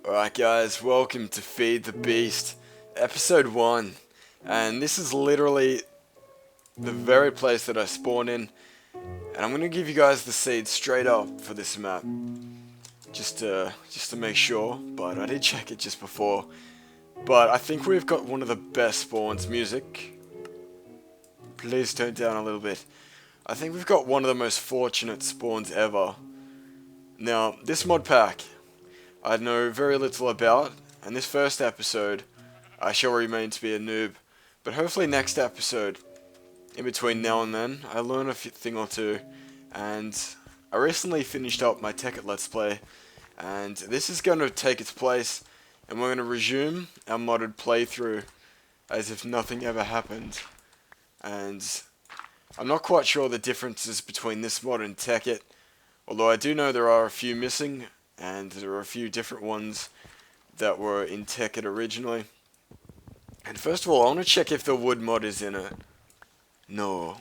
Alright guys, welcome to Feed the Beast, episode 1. And this is literally the very place that I spawn in. And I'm going to give you guys the seed straight up for this map. Just to make sure, but I did check it just before. But I think we've got one of the best spawns. Music, please tone it down a little bit. I think we've got one of the most fortunate spawns ever. Now, this mod pack, I know very little about, and this first episode, I shall remain to be a noob. But hopefully next episode, in between now and then, I learn a thing or two. And I recently finished up my TEKKIT Let's Play, and this is going to take its place, and we're going to resume our modded playthrough as if nothing ever happened. And I'm not quite sure the differences between this mod and TEKKIT, although I do know there are a few missing, and there are a few different ones that were in TEKKIT originally. And first of all, I want to check if the wood mod is in it. No.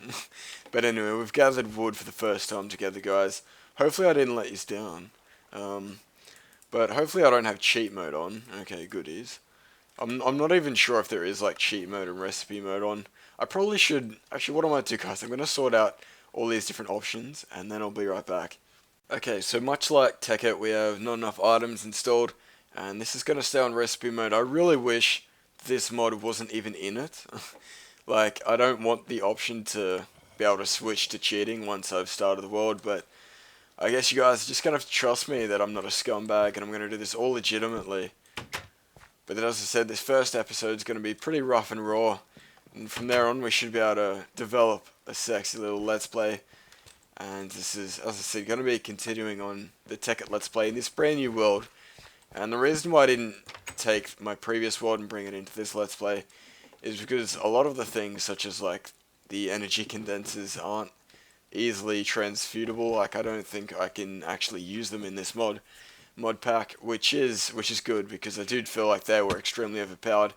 But anyway, we've gathered wood for the first time together, guys. Hopefully I didn't let you down. But hopefully I don't have cheat mode on. Okay, goodies. I'm not even sure if there is like cheat mode and recipe mode on. I probably should. Actually, what I might do, guys, I'm going to sort out all these different options, and then I'll be right back. Okay, so much like TEKKIT, we have not enough items installed, and this is going to stay on recipe mode. I really wish this mod wasn't even in it. Like, I don't want the option to be able to switch to cheating once I've started the world, but I guess you guys are just going to have to trust me that I'm not a scumbag, and I'm going to do this all legitimately. But then, as I said, this first episode is going to be pretty rough and raw, and from there on we should be able to develop a sexy little Let's Play. And this is, as I said, going to be continuing on the TEKKIT Let's Play in this brand new world. And the reason why I didn't take my previous world and bring it into this Let's Play is because a lot of the things, such as like the energy condensers, aren't easily transfutable. Like, I don't think I can actually use them in this mod pack, which is good, because I did feel like they were extremely overpowered,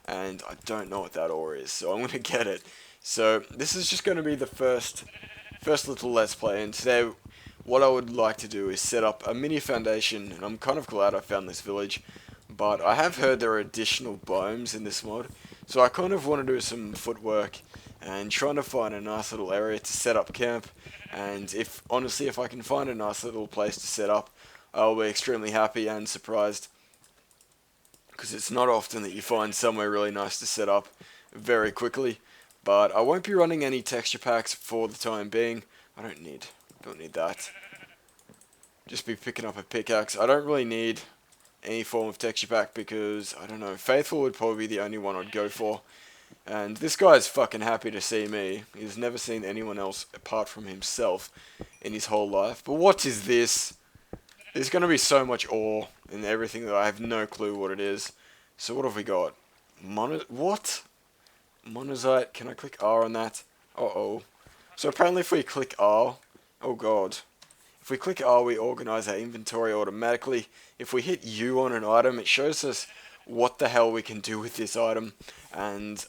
and I don't know what that ore is, so I'm going to get it. So this is just going to be the first little Let's Play, and today what I would like to do is set up a mini foundation, and I'm kind of glad I found this village, but I have heard there are additional biomes in this mod, so I kind of want to do some footwork and trying to find a nice little area to set up camp. And honestly, if I can find a nice little place to set up, I'll be extremely happy and surprised, because it's not often that you find somewhere really nice to set up very quickly. But I won't be running any texture packs for the time being. I don't need that. Just be picking up a pickaxe. I don't really need any form of texture pack because, I don't know, Faithful would probably be the only one I'd go for. And this guy's fucking happy to see me. He's never seen anyone else apart from himself in his whole life. But what is this? There's going to be so much ore and everything that I have no clue what it is. So what have we got? What? Monazite, can I click R on that? Uh-oh. So apparently if we click R, oh god. If we click R, we organize our inventory automatically. If we hit U on an item, it shows us what the hell we can do with this item. And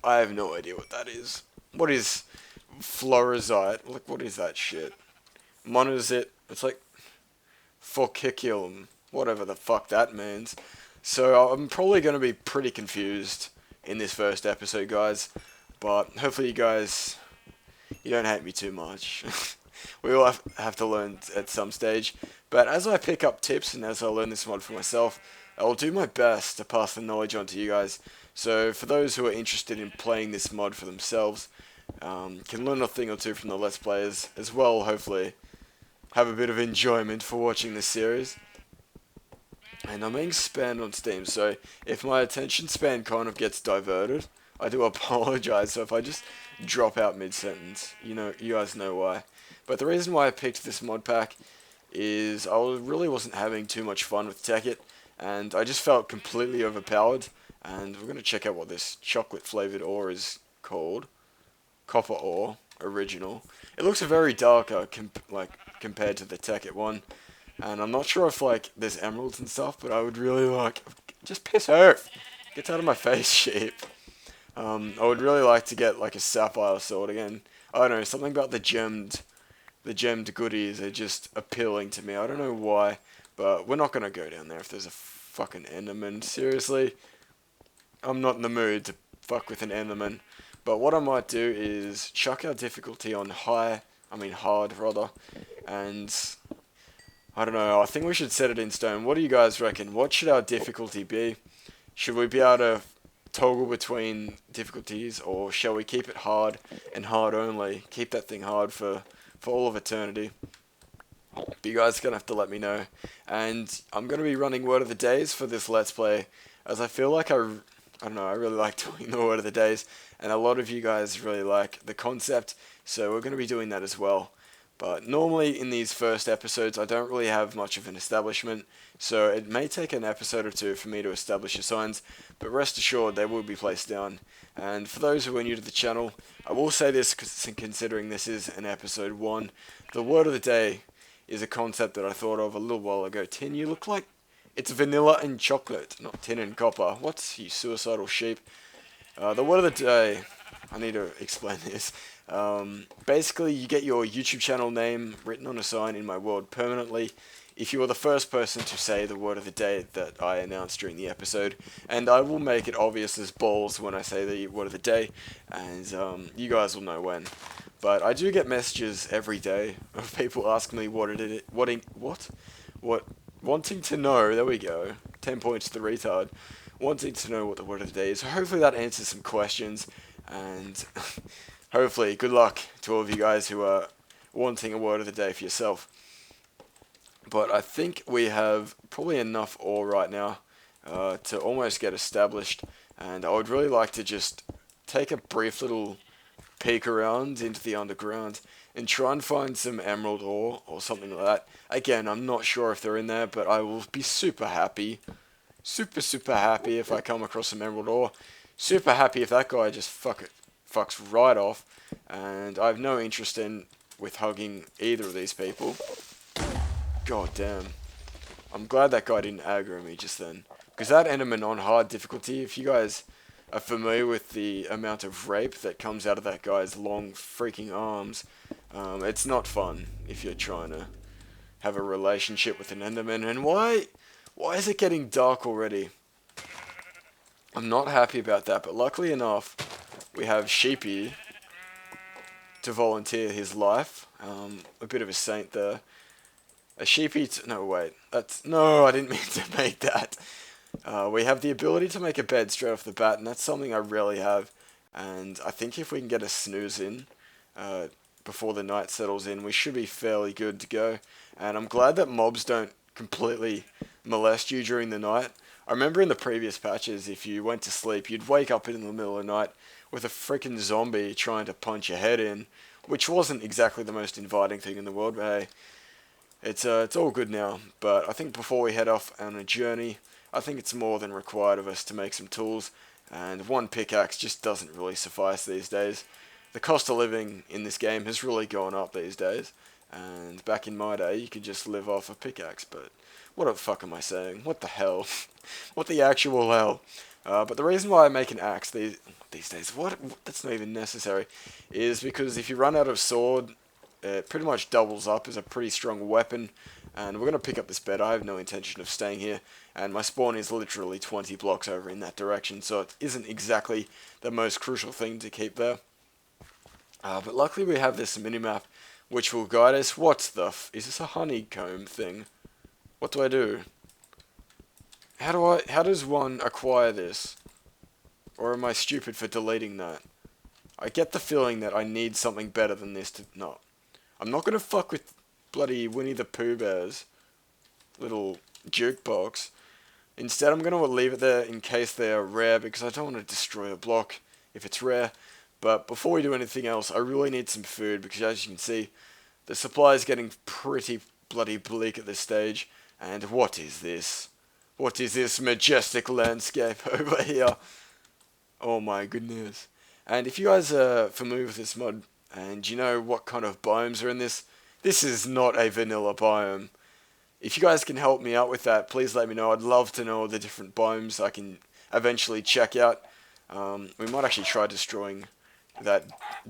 I have no idea what that is. What is Florazite? Like, what is that shit? Monazite, it's like Phoxine, whatever the fuck that means. So I'm probably going to be pretty confused in this first episode, guys, but hopefully you don't hate me too much. We all have to learn at some stage, but as I pick up tips and as I learn this mod for myself, I'll do my best to pass the knowledge on to you guys. So for those who are interested in playing this mod for themselves, can learn a thing or two from the Let's Players as well, hopefully have a bit of enjoyment for watching this series. And I'm being spammed on Steam, so if my attention span kind of gets diverted, I do apologize. So if I just drop out mid-sentence, you guys know why. But the reason why I picked this mod pack is I really wasn't having too much fun with TEKKIT, and I just felt completely overpowered. And we're going to check out what this chocolate-flavored ore is called. Copper ore, original. It looks very darker compared to the TEKKIT one. And I'm not sure if like there's emeralds and stuff, but I would really like, just piss off. Get out of my face, sheep. I would really like to get like a sapphire sword again. I don't know, something about the gemmed goodies are just appealing to me. I don't know why, But we're not going to go down there if there's a fucking enderman. Seriously? I'm not in the mood to fuck with an enderman. But what I might do is chuck our difficulty on hard rather. And I don't know, I think we should set it in stone. What do you guys reckon? What should our difficulty be? Should we be able to toggle between difficulties, or shall we keep it hard and hard only? Keep that thing hard for all of eternity. But you guys are going to have to let me know. And I'm going to be running Word of the Days for this Let's Play, as I feel like I don't know, I really like doing the Word of the Days, and a lot of you guys really like the concept, so we're going to be doing that as well. But normally in these first episodes, I don't really have much of an establishment, so it may take an episode or two for me to establish the signs, but rest assured they will be placed down. And for those who are new to the channel, I will say this considering this is an episode 1. The Word of the Day is a concept that I thought of a little while ago. Tin, you look like it's vanilla and chocolate, not tin and copper. What's you suicidal sheep? The Word of the Day, I need to explain this. Basically, you get your YouTube channel name written on a sign in my world permanently if you are the first person to say the word of the day that I announced during the episode, and I will make it obvious as balls when I say the word of the day, and you guys will know when. But I do get messages every day of people asking me wanting to know. There we go. 10 points to the retard. Wanting to know what the word of the day is. So hopefully that answers some questions, and hopefully good luck to all of you guys who are wanting a word of the day for yourself. But I think we have probably enough ore right now to almost get established, and I would really like to just take a brief little peek around into the underground and try and find some emerald ore or something like that. Again, I'm not sure if they're in there, but I will be super happy. Super happy if I come across some emerald ore. Super happy if that guy just fucks right off. And I have no interest in with hugging either of these people. God damn. I'm glad that guy didn't aggro me just then. Because that enderman on hard difficulty, if you guys are familiar with the amount of rape that comes out of that guy's long freaking arms, it's not fun if you're trying to have a relationship with an enderman. And why is it getting dark already? I'm not happy about that, but luckily enough, we have Sheepy to volunteer his life. A bit of a saint there. A Sheepy no wait, no, I didn't mean to make that. We have the ability to make a bed straight off the bat, and that's something I rarely have. And I think if we can get a snooze in before the night settles in, we should be fairly good to go. And I'm glad that mobs don't completely molest you during the night. I remember in the previous patches, if you went to sleep, you'd wake up in the middle of the night with a freaking zombie trying to punch your head in, which wasn't exactly the most inviting thing in the world, but hey, it's all good now. But I think before we head off on a journey, I think it's more than required of us to make some tools, and one pickaxe just doesn't really suffice these days. The cost of living in this game has really gone up these days, and back in my day you could just live off a pickaxe, but what the fuck am I saying? What the hell? What the actual hell? But the reason why I make an axe these days, that's not even necessary, is because if you run out of sword, it pretty much doubles up as a pretty strong weapon. And we're going to pick up this bed. I have no intention of staying here, and my spawn is literally 20 blocks over in that direction, so it isn't exactly the most crucial thing to keep there. But luckily we have this minimap which will guide us. What the is this a honeycomb thing? What do I do? How does one acquire this? Or am I stupid for deleting that? I get the feeling that I need something better than this to... No. I'm not gonna fuck with bloody Winnie the Pooh Bear's little jukebox. Instead, I'm gonna leave it there in case they are rare, because I don't want to destroy a block if it's rare. But before we do anything else, I really need some food, because as you can see, the supply is getting pretty bloody bleak at this stage. And what is this? What is this majestic landscape over here? Oh my goodness. And if you guys are familiar with this mod, and you know what kind of biomes are in this, this is not a vanilla biome. If you guys can help me out with that, please let me know. I'd love to know the different biomes I can eventually check out. We might actually try destroying that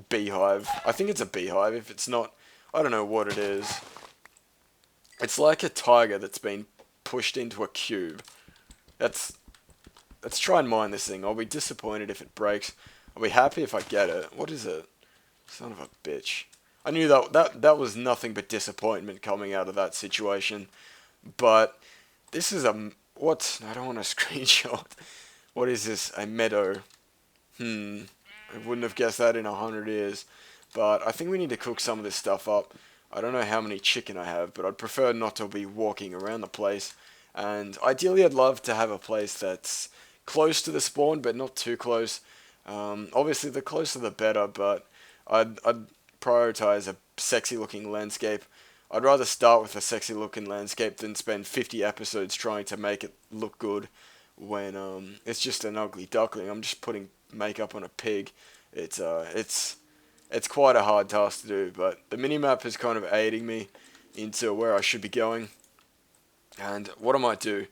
beehive. I think it's a beehive. If it's not, I don't know what it is. It's like a tiger that's been pushed into a cube. Let's try and mine this thing. I'll be disappointed if it breaks. I'll be happy if I get it. What is it? Son of a bitch. I knew that was nothing but disappointment coming out of that situation. But this is a... What? I don't want a screenshot. What is this? A meadow. I wouldn't have guessed that in 100 years. But I think we need to cook some of this stuff up. I don't know how many chicken I have, but I'd prefer not to be walking around the place. And ideally I'd love to have a place that's close to the spawn, but not too close. Obviously the closer the better, but I'd prioritize a sexy looking landscape. I'd rather start with a sexy looking landscape than spend 50 episodes trying to make it look good when it's just an ugly duckling. I'm just putting makeup on a pig. It's quite a hard task to do, but the minimap is kind of aiding me into where I should be going. And what I might do,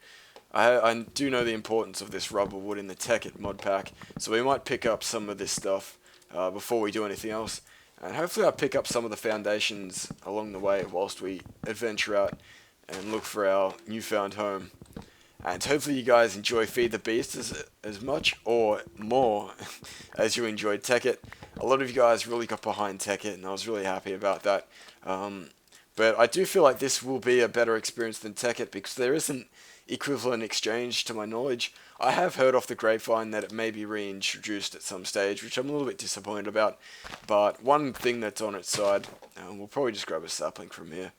I do know the importance of this rubber wood in the TEKKIT mod pack, so we might pick up some of this stuff before we do anything else. And hopefully I'll pick up some of the foundations along the way whilst we adventure out and look for our newfound home. And hopefully you guys enjoy Feed the Beast as much or more as you enjoyed TEKKIT. A lot of you guys really got behind TEKKIT, and I was really happy about that. But I do feel like this will be a better experience than TEKKIT because there isn't equivalent exchange to my knowledge. I have heard off the grapevine that it may be reintroduced at some stage, which I'm a little bit disappointed about. But one thing that's on its side, we'll probably just grab a sapling from here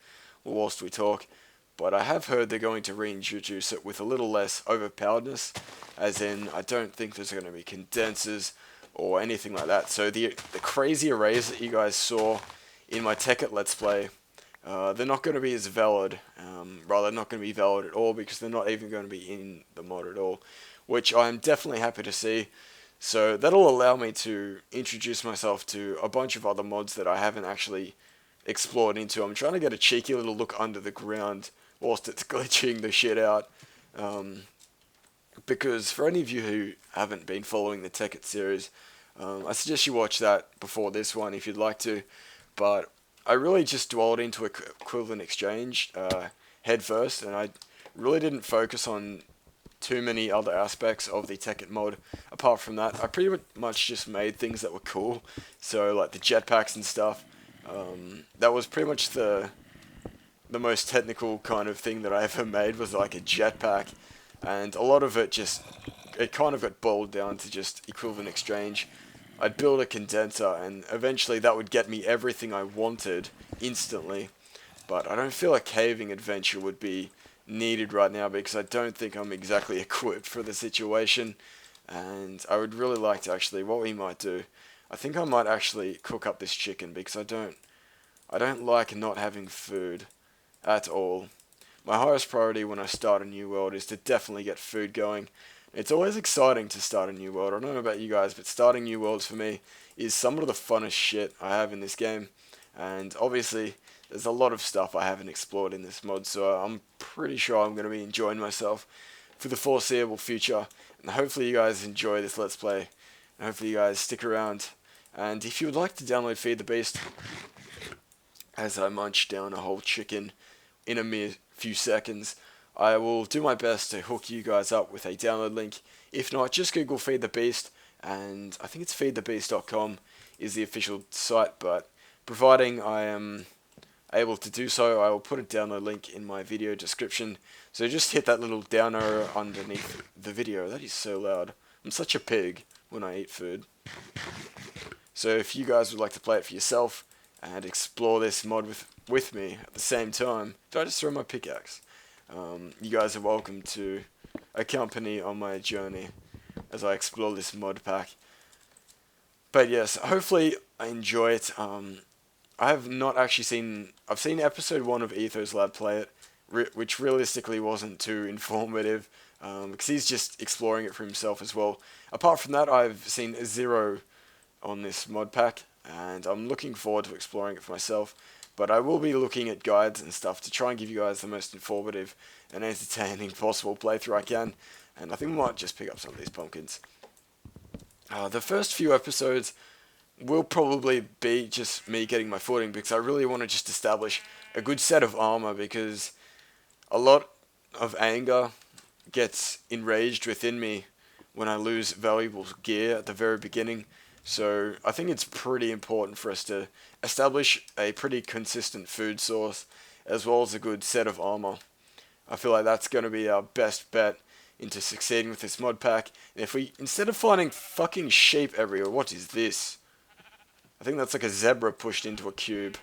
whilst we talk. But I have heard they're going to reintroduce it with a little less overpoweredness, as in I don't think there's going to be condensers or anything like that. So the crazy arrays that you guys saw in my TEKKIT Let's Play, they're not going to be as valid, rather not going to be valid at all because they're not even going to be in the mod at all, which I'm definitely happy to see. So that'll allow me to introduce myself to a bunch of other mods that I haven't actually explored into. I'm trying to get a cheeky little look under the ground whilst it's glitching the shit out. Because for any of you who haven't been following the TEKKIT series, I suggest you watch that before this one if you'd like to. But I really just dwelled into equivalent exchange head first, and I really didn't focus on too many other aspects of the TEKKIT mod. Apart from that, I pretty much just made things that were cool. So like the jetpacks and stuff. That was pretty much the most technical kind of thing that I ever made, was like a jetpack, and a lot of it kind of got boiled down to just equivalent exchange. I'd build a condenser and eventually that would get me everything I wanted instantly, but I don't feel a caving adventure would be needed right now because I don't think I'm exactly equipped for the situation. And I would really like to actually, what we might do, I think I might actually cook up this chicken because I don't like not having food at all. My highest priority when I start a new world is to definitely get food going. It's always exciting to start a new world. I don't know about you guys, but starting new worlds for me is some of the funnest shit I have in this game. And obviously, there's a lot of stuff I haven't explored in this mod, so I'm pretty sure I'm going to be enjoying myself for the foreseeable future. And hopefully you guys enjoy this Let's Play. And hopefully you guys stick around. And if you would like to download Feed the Beast, as I munch down a whole chicken in a mere few seconds, I will do my best to hook you guys up with a download link. If not, just Google Feed the Beast, and I think it's feedthebeast.com is the official site, but providing I am able to do so, I will put a download link in my video description. So just hit that little down arrow underneath the video. That is so loud. I'm such a pig when I eat food. So if you guys would like to play it for yourself and explore this mod with me at the same time, did I just throw my pickaxe? You guys are welcome to accompany on my journey as I explore this mod pack. But yes, hopefully I enjoy it. I have not actually seen... I've seen episode 1 of Etho's Lab play it, which realistically wasn't too informative, because he's just exploring it for himself as well. Apart from that, I've seen 0 on this mod pack, and I'm looking forward to exploring it for myself. But I will be looking at guides and stuff to try and give you guys the most informative and entertaining possible playthrough I can. And I think we might just pick up some of these pumpkins. The first few episodes will probably be just me getting my footing, because I really want to just establish a good set of armor, because of anger gets enraged within me when I lose valuable gear at the very beginning. So I think it's pretty important for us to establish a pretty consistent food source as well as a good set of armor. I feel like that's going to be our best bet into succeeding with this mod pack. And if we, instead of finding fucking sheep everywhere, what is this? I think that's like a zebra pushed into a cube.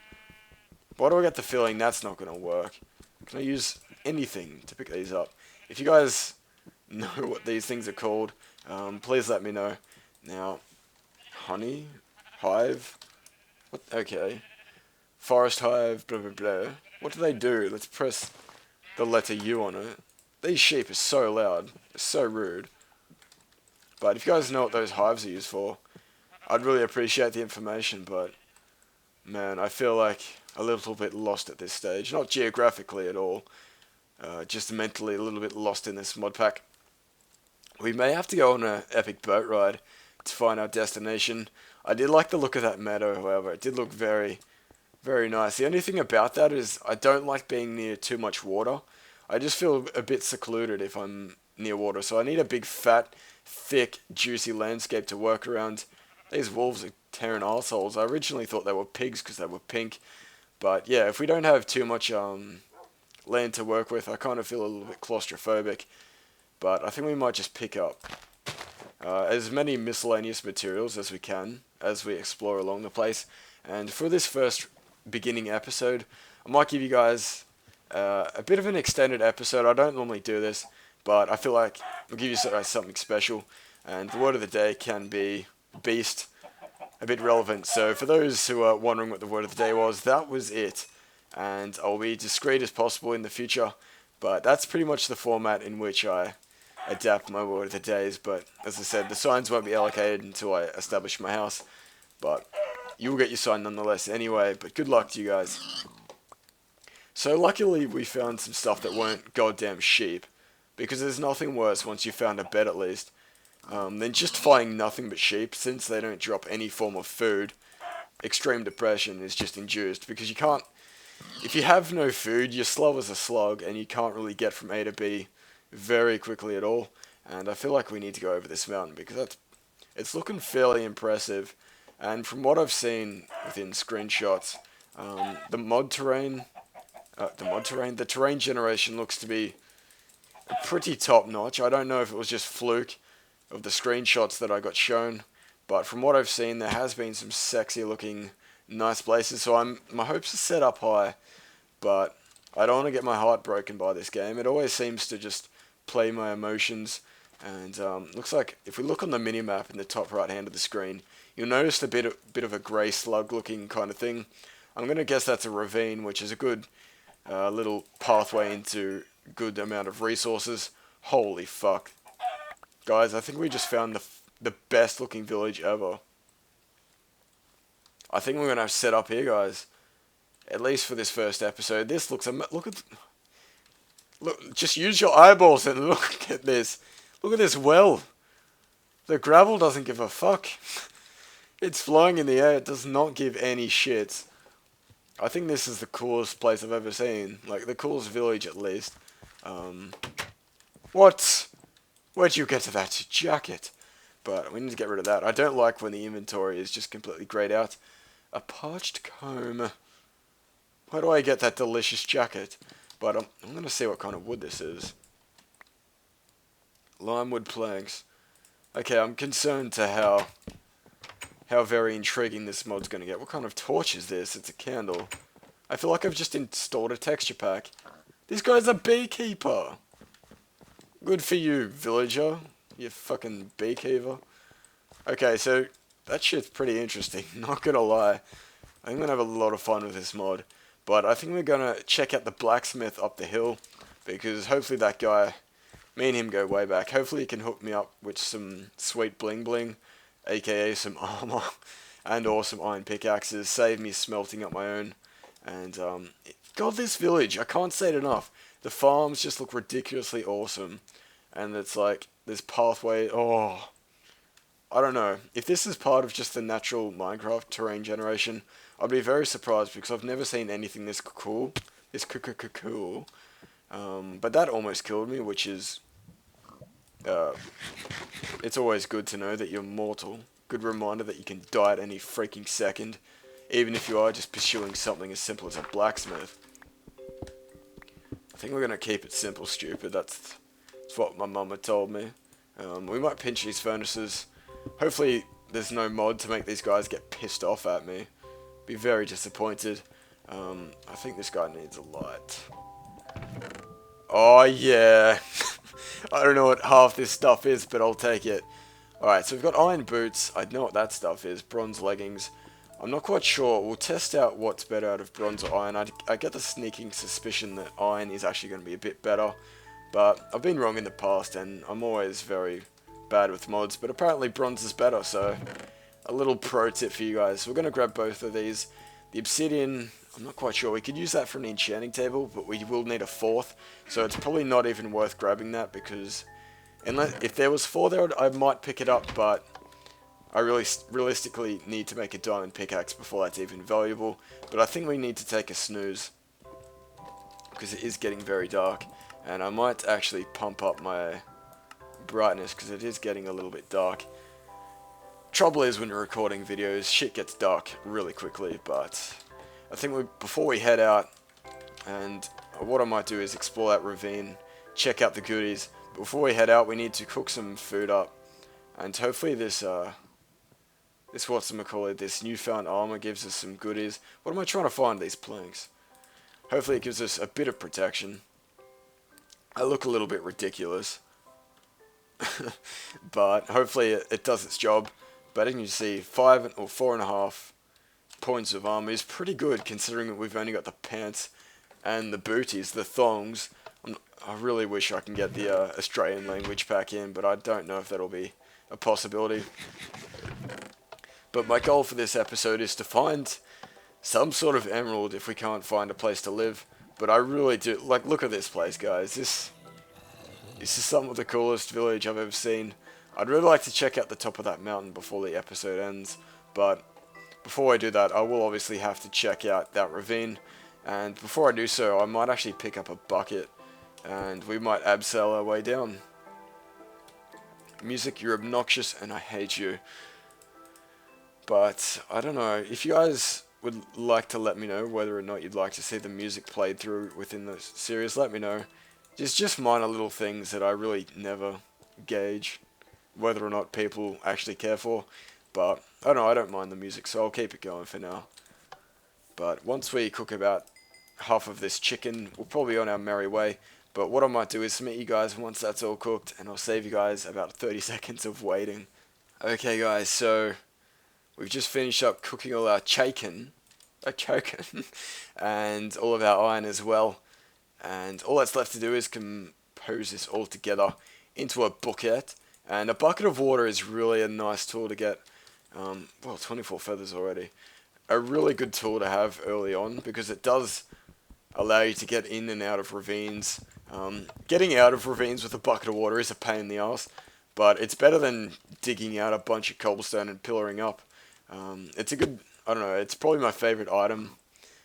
Why do I get the feeling that's not going to work? Can I use anything to pick these up? If you guys know what these things are called, please let me know. Now, honey, hive, what? Okay, forest hive, blah blah blah. What do they do? Let's press the letter U on it. These sheep are so loud, they're so rude. But if you guys know what those hives are used for, I'd really appreciate the information. But man, I feel like a little bit lost at this stage. Not geographically at all, just mentally a little bit lost in this mod pack. We may have to go on an epic boat ride to find our destination. I did like the look of that meadow, however. It did look very, very nice. The only thing about that is I don't like being near too much water. I just feel a bit secluded if I'm near water. So I need a big, fat, thick, juicy landscape to work around. These wolves are tearing arseholes. I originally thought they were pigs because they were pink. But yeah, if we don't have too much land to work with, I kind of feel a little bit claustrophobic. But I think we might just pick up as many miscellaneous materials as we can as we explore along the place. And for this first beginning episode, I might give you guys a bit of an extended episode. I don't normally do this, but I feel like I'll give you something special. And the word of the day can be beast, a bit relevant. So for those who are wondering what the word of the day was, that was it. And I'll be discreet as possible in the future, but that's pretty much the format in which I adapt my word of the days. But as I said, the signs won't be allocated until I establish my house, but you'll get your sign nonetheless anyway. But good luck to you guys. So luckily we found some stuff that weren't goddamn sheep, because there's nothing worse once you found a bed at least than just finding nothing but sheep. Since they don't drop any form of food, extreme depression is just induced, because you can't, if you have no food, you're slow as a slug and you can't really get from A to B very quickly at all. And I feel like we need to go over this mountain because it's looking fairly impressive. And from what I've seen within screenshots, the terrain generation looks to be pretty top notch. I don't know if it was just fluke of the screenshots that I got shown, but from what I've seen, there has been some sexy looking nice places. So my hopes are set up high, but I don't want to get my heart broken by this game. It always seems to just play my emotions. And looks like if we look on the minimap in the top right hand of the screen, you'll notice a bit of a grey slug looking kind of thing. I'm going to guess that's a ravine, which is a good little pathway into a good amount of resources. Holy fuck. Guys, I think we just found the best looking village ever. I think we're going to have set up here, guys. At least for this first episode. This looks... Look, just use your eyeballs and look at this. Look at this well. The gravel doesn't give a fuck. It's flying in the air. It does not give any shits. I think this is the coolest place I've ever seen. Like, the coolest village, at least. What? Where'd you get to that jacket? But we need to get rid of that. I don't like when the inventory is just completely grayed out. A parched comb. Where do I get that delicious jacket? But I'm going to see what kind of wood this is. Limewood planks. Okay, I'm concerned to how very intriguing this mod's going to get. What kind of torch is this? It's a candle. I feel like I've just installed a texture pack. This guy's a beekeeper. Good for you, villager. You fucking beekeeper. Okay, so that shit's pretty interesting. Not gonna lie. I'm gonna have a lot of fun with this mod. But I think we're gonna check out the blacksmith up the hill, because hopefully that guy, me and him go way back. Hopefully he can hook me up with some sweet bling bling, aka some armor, and or some iron pickaxes. Save me smelting up my own. And God, this village, I can't say it enough. The farms just look ridiculously awesome. And it's like, this pathway, oh, I don't know. If this is part of just the natural Minecraft terrain generation, I'd be very surprised, because I've never seen anything this cool. This cool. But that almost killed me, which is... it's always good to know that you're mortal. Good reminder that you can die at any freaking second, even if you are just pursuing something as simple as a blacksmith. I think we're going to keep it simple, stupid. That's what my mama told me. We might pinch these furnaces. Hopefully there's no mod to make these guys get pissed off at me. Be very disappointed. I think this guy needs a light. Oh yeah. I don't know what half this stuff is, but I'll take it. Alright, so we've got iron boots. I know what that stuff is. Bronze leggings. I'm not quite sure. We'll test out what's better out of bronze or iron. I get the sneaking suspicion that iron is actually going to be a bit better. But I've been wrong in the past, and I'm always very bad with mods. But apparently bronze is better, so a little pro tip for you guys. We're going to grab both of these. The obsidian, I'm not quite sure. We could use that for an enchanting table, but we will need a fourth. So it's probably not even worth grabbing that, because if there was 4 there, I might pick it up, but I really realistically need to make a diamond pickaxe before that's even valuable. But I think we need to take a snooze, because it is getting very dark. And I might actually pump up my brightness, because it is getting a little bit dark. Trouble is, when you're recording videos, shit gets dark really quickly. But I think before we head out, and what I might do is explore that ravine, check out the goodies. Before we head out, we need to cook some food up, and hopefully this this newfound armor gives us some goodies. What am I trying to find? These planks. Hopefully it gives us a bit of protection. I look a little bit ridiculous, but hopefully it does its job. But as you can see, 5 or 4.5 points of armor is pretty good, considering that we've only got the pants and the booties, the thongs. I really wish I can get the Australian language pack in, but I don't know if that'll be a possibility. But my goal for this episode is to find some sort of emerald if we can't find a place to live. But I really do, like, look at this place, guys. This is some of the coolest village I've ever seen. I'd really like to check out the top of that mountain before the episode ends, but before I do that, I will obviously have to check out that ravine. And before I do so, I might actually pick up a bucket, and we might abseil our way down. Music, you're obnoxious, and I hate you. But I don't know, if you guys would like to let me know whether or not you'd like to see the music played through within the series, let me know. Just minor little things that I really never gauge whether or not people actually care for. But I don't know, I don't mind the music, so I'll keep it going for now. But once we cook about half of this chicken, we're probably on our merry way. But what I might do is meet you guys once that's all cooked, and I'll save you guys about 30 seconds of waiting. Okay guys, so we've just finished up cooking all our chicken, and all of our iron as well. And all that's left to do is compose this all together into a bucket. And a bucket of water is really a nice tool to get. Well, 24 feathers already. A really good tool to have early on, because it does allow you to get in and out of ravines. Getting out of ravines with a bucket of water is a pain in the ass, but it's better than digging out a bunch of cobblestone and pillaring up. It's a good, I don't know, it's probably my favorite item.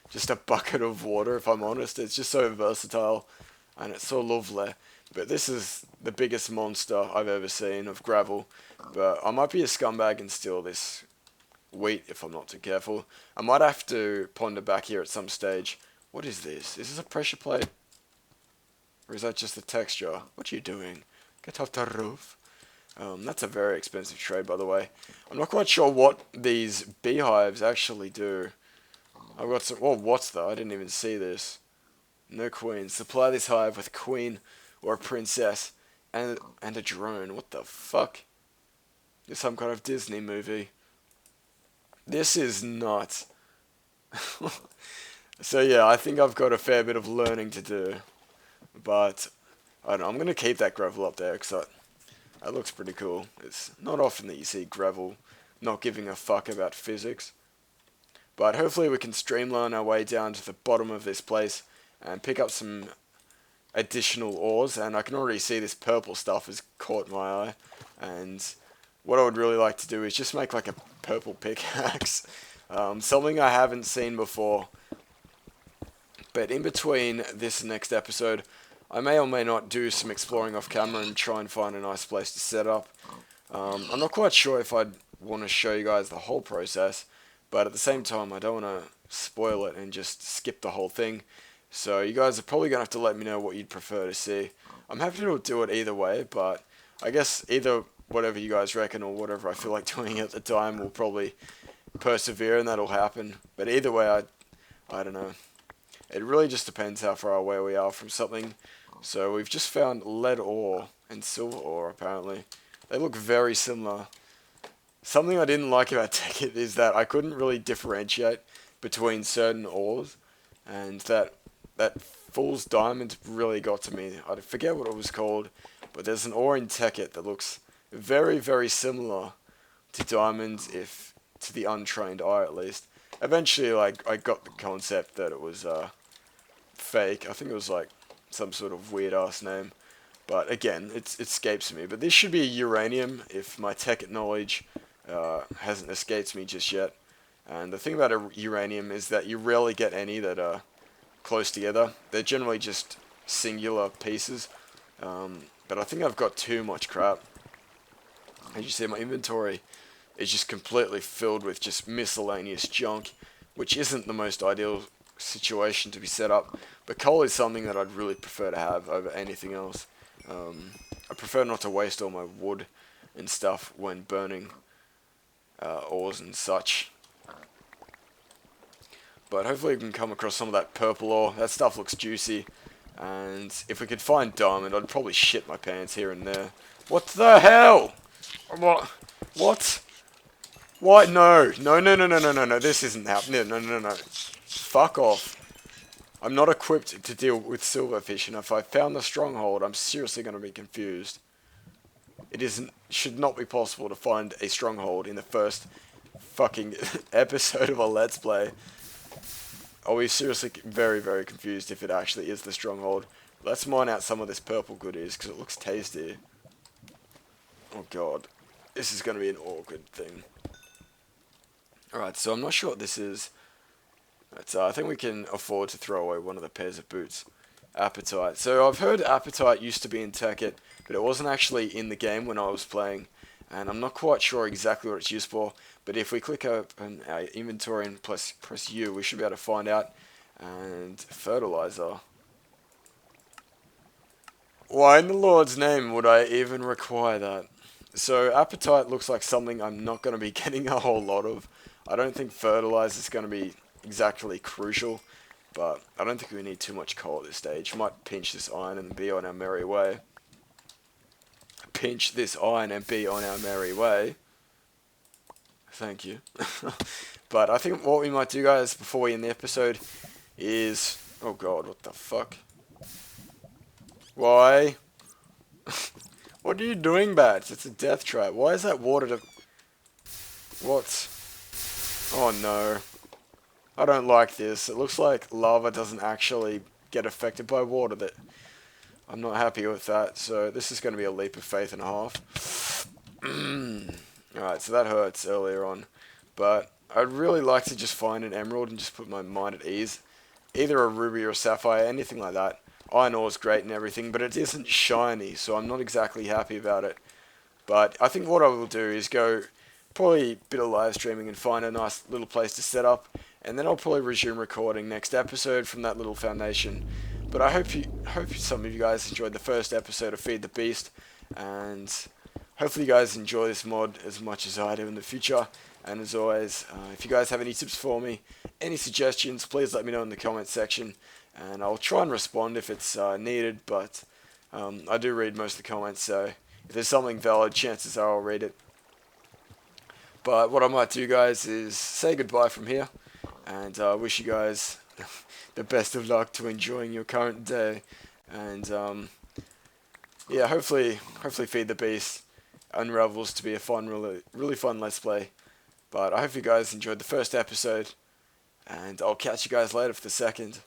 Just a bucket of water, if I'm honest. It's just so versatile, and it's so lovely. But this is the biggest monster I've ever seen of gravel. But I might be a scumbag and steal this wheat if I'm not too careful. I might have to ponder back here at some stage. What is this? Is this a pressure plate? Or is that just the texture? What are you doing? Get off the roof. That's a very expensive trade, by the way. I'm not quite sure what these beehives actually do. I've got some... Well, what's that? I didn't even see this. No queen. Supply this hive with a queen or a princess and a drone. What the fuck? It's some kind of Disney movie. This is nuts. So yeah, I think I've got a fair bit of learning to do. But I don't know, I'm going to keep that gravel up there, because that looks pretty cool. It's not often that you see gravel not giving a fuck about physics. But hopefully we can streamline our way down to the bottom of this place and pick up some additional ores. And I can already see this purple stuff has caught my eye. And what I would really like to do is just make like a purple pickaxe. Something I haven't seen before. But in between this next episode, I may or may not do some exploring off camera and try and find a nice place to set up. I'm not quite sure if I'd want to show you guys the whole process, but at the same time I don't want to spoil it and just skip the whole thing. So you guys are probably going to have to let me know what you'd prefer to see. I'm happy to do it either way, but I guess either whatever you guys reckon or whatever I feel like doing at the time will probably persevere and that'll happen. But either way, I don't know. It really just depends how far away we are from something. So we've just found lead ore and silver ore apparently. They look very similar. Something I didn't like about TEKKIT is that I couldn't really differentiate between certain ores, and that fool's diamond really got to me. I forget what it was called, but there's an ore in TEKKIT that looks very, very similar to diamonds, if to the untrained eye at least. Eventually, like, I got the concept that it was fake. I think it was like some sort of weird ass name. But again, it escapes me. But this should be a uranium if my TEKKIT knowledge hasn't escaped me just yet. And the thing about a uranium is that you rarely get any that are close together. They're generally just singular pieces. But I think I've got too much crap. As you see, my inventory is just completely filled with just miscellaneous junk, which isn't the most ideal situation to be set up. But coal is something that I'd really prefer to have over anything else. I prefer not to waste all my wood and stuff when burning ores and such. But hopefully we can come across some of that purple ore. That stuff looks juicy. And if we could find diamond, I'd probably shit my pants here and there. What the hell? What? What? Why? No. No, no, no, no, no, no, no. This isn't happening. No, no, no, no. Fuck off. I'm not equipped to deal with silverfish, and if I found the stronghold, I'm seriously going to be confused. Should not be possible to find a stronghold in the first fucking episode of a Let's Play. I'll be seriously very, very confused if it actually is the stronghold. Let's mine out some of this purple goodies, because it looks tasty. Oh god. This is going to be an awkward thing. Alright, so I'm not sure what this is. But I think we can afford to throw away one of the pairs of boots. Appetite. So I've heard appetite used to be in TEKKIT, but it wasn't actually in the game when I was playing. And I'm not quite sure exactly what it's used for. But if we click open our inventory and press U, we should be able to find out. And fertilizer. Why in the Lord's name would I even require that? So appetite looks like something I'm not going to be getting a whole lot of. I don't think fertilizer is going to be exactly crucial, but I don't think we need too much coal at this stage. We might pinch this iron and be on our merry way. Pinch this iron and be on our merry way. Thank you. But I think what we might do, guys, before we end the episode is... Oh god, what the fuck? Why? What are you doing, Bats? It's a death trap. Why is that water to... What? Oh no. I don't like this. It looks like lava doesn't actually get affected by water. I'm not happy with that, so this is going to be a leap of faith and a half. Alright, so that hurts earlier on. But I'd really like to just find an emerald and just put my mind at ease. Either a ruby or a sapphire, anything like that. Iron ore is great and everything, but it isn't shiny, so I'm not exactly happy about it. But I think what I will do is go probably a bit of live streaming and find a nice little place to set up, and then I'll probably resume recording next episode from that little foundation. But I hope some of you guys enjoyed the first episode of Feed the Beast, and hopefully you guys enjoy this mod as much as I do in the future. And as always, if you guys have any tips for me, any suggestions, please let me know in the comment section, and I'll try and respond if it's needed. But I do read most of the comments, so if there's something valid, chances are I'll read it. But what I might do, guys, is say goodbye from here, and wish you guys the best of luck to enjoying your current day. And yeah, hopefully Feed the Beast unravels to be a fun, really fun Let's Play. But I hope you guys enjoyed the first episode, and I'll catch you guys later for the second.